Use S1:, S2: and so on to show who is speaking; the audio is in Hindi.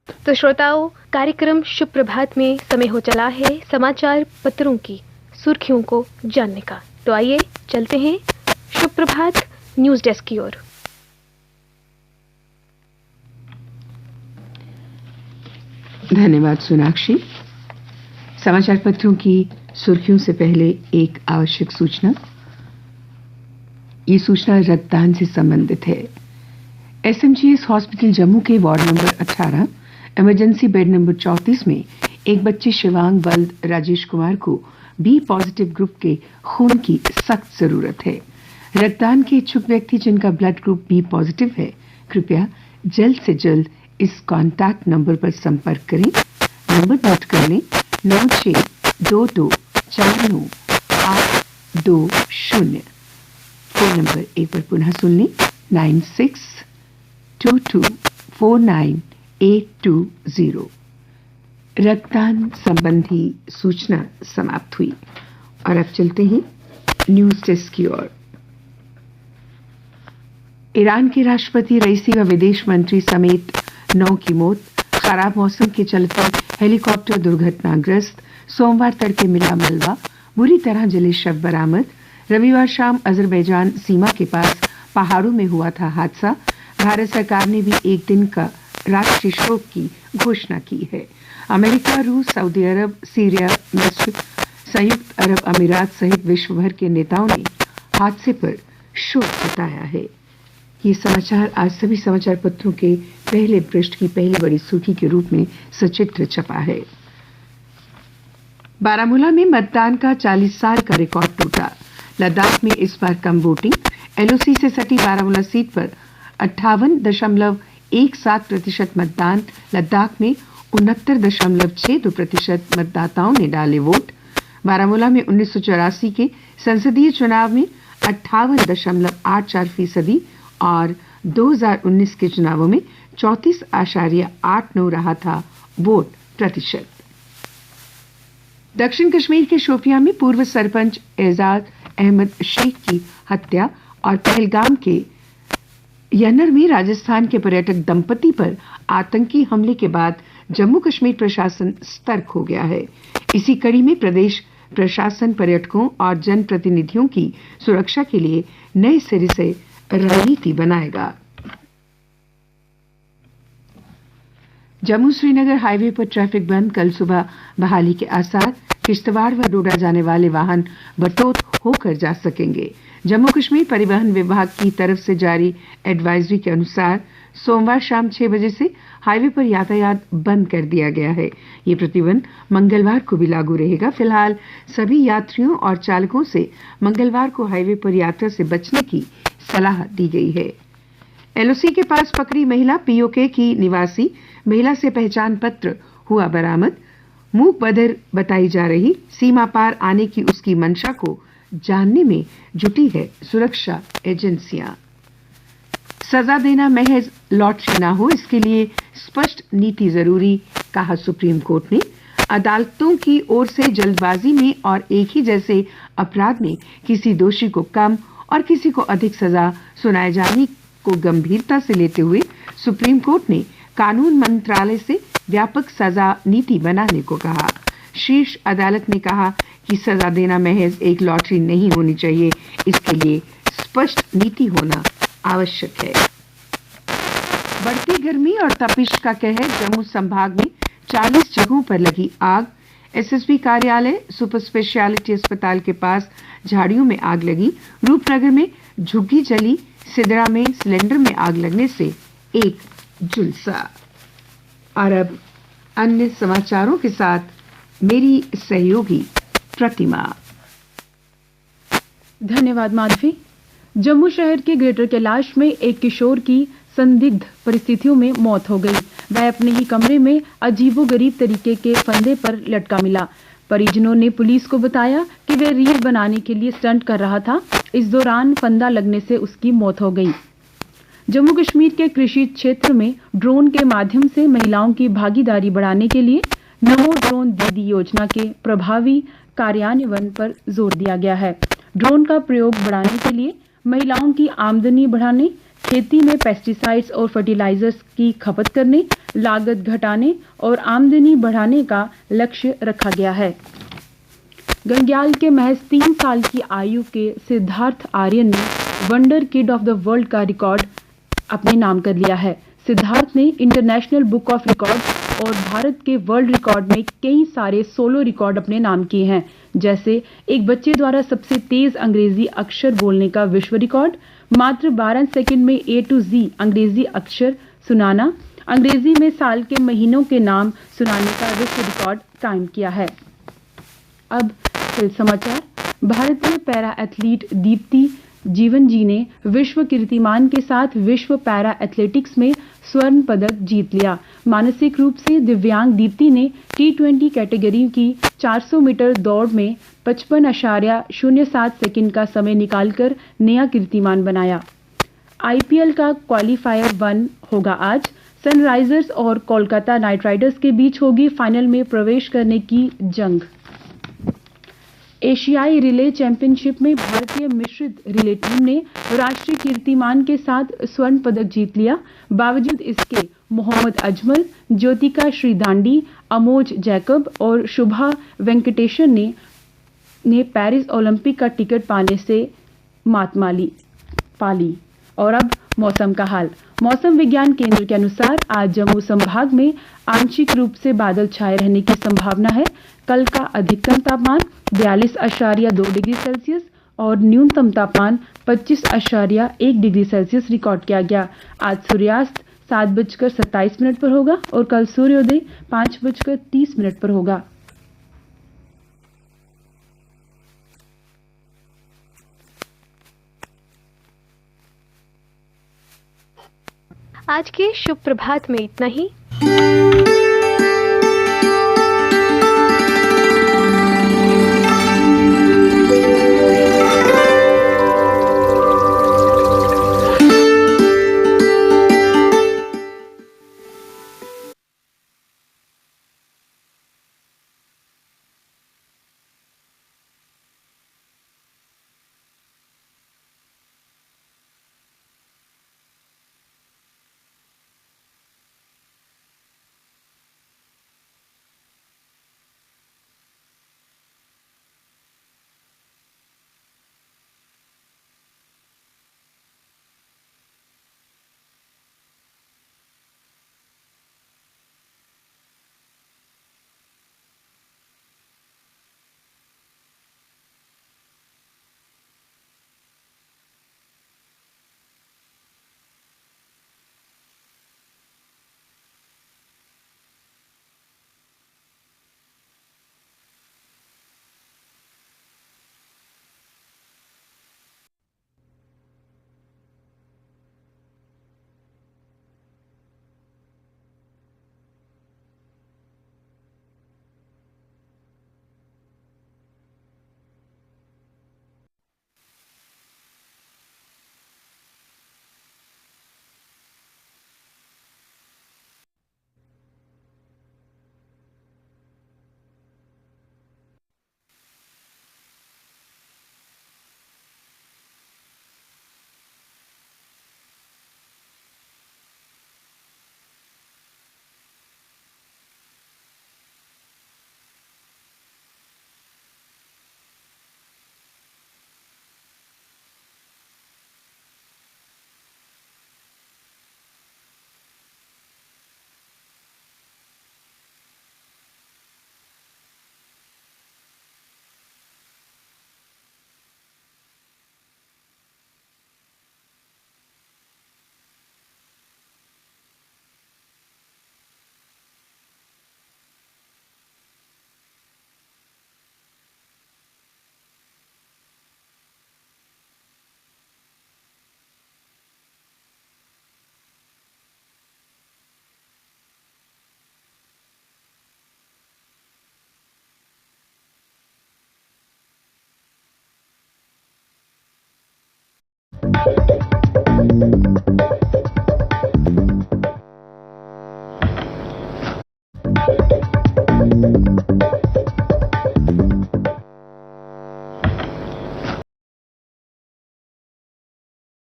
S1: तो श्रोताओं, कार्यक्रम शुभ प्रभात में समय हो चला है समाचार पत्रों की सुर्खियों को जानने का। तो आइए चलते हैं शुभ प्रभात न्यूज डेस्क की ओर।
S2: धन्यवाद सोनाक्षी। समाचार पत्रों की सुर्खियों से पहले एक आवश्यक सूचना। ये सूचना रक्तदान से संबंधित है। एसएमजीएस हॉस्पिटल जम्मू के ward number 18 emergency bed number 34 में एक बच्चे शिवांग बल्द राजेश कुमार को बी पॉजिटिव ग्रुप के खून की सख्त जरूरत है। रक्तदान के इच्छुक व्यक्ति जिनका ब्लड ग्रुप बी पॉजिटिव है, कृपया जल्द से जल्द इस कॉन्टैक्ट नंबर पर संपर्क करें। नंबर नोट कर लें, 9622498820। फोन नंबर एक बार पुनः सुन लें, 9622498820। रक्तदान संबंधी सूचना समाप्त हुई और अब चलते हैं न्यूज डेस्क की ओर। ईरान के राष्ट्रपति रईसी व विदेश मंत्री समेत 9 की मौत। खराब मौसम के चलते हेलीकॉप्टर दुर्घटनाग्रस्त। सोमवार तड़के मिला मलबा, बुरी तरह जले शव बरामद। रविवार शाम अजरबैजान सीमा के पास पहाड़ों में हुआ था हादसा। भारत सरकार ने भी एक दिन का राष्ट्रीय शोक की घोषणा की है। अमेरिका, रूस, सऊदी अरब, सीरिया, मिस्र, संयुक्त अरब अमीरात सहित विश्व भर के नेताओं ने हादसे पर शोक जताया है। ये समाचार आज सभी समाचार पत्रों के पहले पृष्ठ की पहली बड़ी सुर्खी के रूप में सचित्र छपा है। बारामूला में मतदान का 40 साल का रिकॉर्ड टूटा। लद्दाख में इस बार कम वोटिंग। एलओसी से सटी बारामूला सीट पर 58.17% मतदान। लद्दाख में 69.62% मतदाताओं ने डाले वोट। बारामूला में 1984 के संसदीय चुनाव में 58.84% और 2019 के चुनावों में 34.89 रहा था वोट प्रतिशत। दक्षिण कश्मीर के शोपियां में पूर्व सरपंच एजाज अहमद शेख की हत्या और पहलगाम के यन्नर में राजस्थान के पर्यटक दंपति पर आतंकी हमले के बाद जम्मू कश्मीर प्रशासन सतर्क हो गया है। इसी कड़ी में प्रदेश प्रशासन पर्यटकों और जनप्रतिनिधियों की सुरक्षा के लिए नए सिरे से रणनीति बनाएगा। जम्मू श्रीनगर हाईवे पर ट्रैफिक बंद। कल सुबह बहाली के आसार। किश्तवाड़ व डोडा जाने वाले वाहन बटोत होकर जा सकेंगे। जम्मू कश्मीर परिवहन विभाग की तरफ से जारी एडवाइजरी के अनुसार सोमवार शाम 6 बजे से हाईवे पर यातायात बंद कर दिया गया है। ये प्रतिबंध मंगलवार को भी लागू रहेगा। फिलहाल सभी यात्रियों और चालकों से मंगलवार को हाईवे पर यात्रा से बचने की सलाह दी गई है। एलओसी के पास पकड़ी महिला पीओके की निवासी महिला से पहचान पत्र हुआ बरामद। मूक बधिर बताई जा रही सीमा पार आने की उसकी मंशा को जानने में जुटी है सुरक्षा एजेंसियां। सजा देना महज लॉटरी ना हो, इसके लिए स्पष्ट नीति जरूरी, कहा सुप्रीम कोर्ट ने। अदालतों की ओर से जल्दबाजी में और एक ही जैसे अपराध में किसी दोषी को कम और किसी को अधिक सजा सुनाए जाने को गंभीरता से लेते हुए सुप्रीम कोर्ट ने कानून मंत्रालय से व्यापक सजा नीति बनाने को कहा। शीर्ष अदालत ने कहा कि सजा देना महज एक लॉटरी नहीं होनी चाहिए, इसके लिए स्पष्ट नीति होना आवश्यक है। बढ़ती गर्मी और तपिश का कहर। जम्मू संभाग में 40 जगहों पर लगी आग। एसएसपी कार्यालय, सुपर स्पेशलिटी अस्पताल के पास झाड़ियों में आग लगी। रूपनगर में झुग्गी जली। सिदरा में सिलेंडर में आग लगने से एक जुलसा। और अब अन्य समाचारों के साथ मेरी सहयोगी प्रतिमा।
S3: धन्यवाद माधवी। जम्मू शहर के ग्रेटर कैलाश में एक किशोर की संदिग्ध परिस्थितियों में मौत हो गई। वह अपने ही कमरे में अजीबोगरीब तरीके के फंदे पर लटका मिला। परिजनों ने पुलिस को बताया कि वह रील बनाने के लिए स्टंट कर रहा था। इस दौरान फंदा लगने से उसकी मौत हो गई। जम्मू कश्मीर के कृषि क्षेत्र में ड्रोन के माध्यम से महिलाओं की भागीदारी बढ़ाने के लिए नमो ड्रोन दीदी योजना के प्रभावी कार्यान्वयन पर जोर दिया गया है। ड्रोन का प्रयोग बढ़ाने के लिए महिलाओं की आमदनी बढ़ाने, खेती में पेस्टिसाइड्स और फर्टिलाइजर्स की खपत करने, लागत घटाने और आमदनी बढ़ाने का लक्ष्य रखा गया है। गंग्याल के महज 3 साल की आयु के सिद्धार्थ आर्यन ने wonder kid of the world का रिकॉर्ड अपने नाम कर लिया है। सिद्धार्थ ने इंटरनेशनल बुक ऑफ रिकॉर्ड और भारत के वर्ल्ड रिकॉर्ड में कई सारे सोलो रिकॉर्ड अपने नाम किए हैं, जैसे एक बच्चे द्वारा सबसे तेज अंग्रेजी अक्षर बोलने का विश्व रिकॉर्ड, मात्र 12 सेकंड में A to Z अंग्रेजी अक्षर सुनाना, अंग्रेजी में साल के महीनों के नाम सुनाने का विश्व रिकॉर्ड कायम किया है। अब खेल समाचार। भारतीय पैरा एथलीट दीप्ति जीवन जी ने विश्व कीर्तिमान के साथ विश्व पैरा एथलेटिक्स में स्वर्ण पदक जीत लिया। मानसिक रूप से दिव्यांग दीप्ति ने T20 कैटेगरी की 400 मीटर दौड़ में 55.07 सेकंड का समय निकालकर नया कीर्तिमान बनाया। IPL का क्वालिफायर 1 होगा आज। सनराइजर्स और कोलकाता नाइट राइडर्स के बीच होगी फाइनल में प्रवेश करने की जंग। एशियाई रिले चैंपियनशिप में भारतीय मिश्रित रिले टीम ने राष्ट्रीय कीर्तिमान के साथ स्वर्ण पदक जीत लिया। बावजूद इसके मोहम्मद अजमल, ज्योतिका श्रीदांडी, अमोज जैकब और शुभा वेंकटेशन ने पेरिस ओलंपिक का टिकट पाने से मात पाली। और अब मौसम का हाल। मौसम विज्ञान केंद्र के अनुसार आज जम्मू संभाग में आंशिक रूप से बादल छाए रहने की संभावना है। कल का अधिकतम तापमान 42.2 डिग्री सेल्सियस और न्यूनतम तापमान 25.1 डिग्री सेल्सियस रिकॉर्ड किया गया। आज सूर्यास्त 7:27 पर होगा और कल सूर्योदय 5:30 पर होगा।
S1: आज के शुभ प्रभात में इतना ही।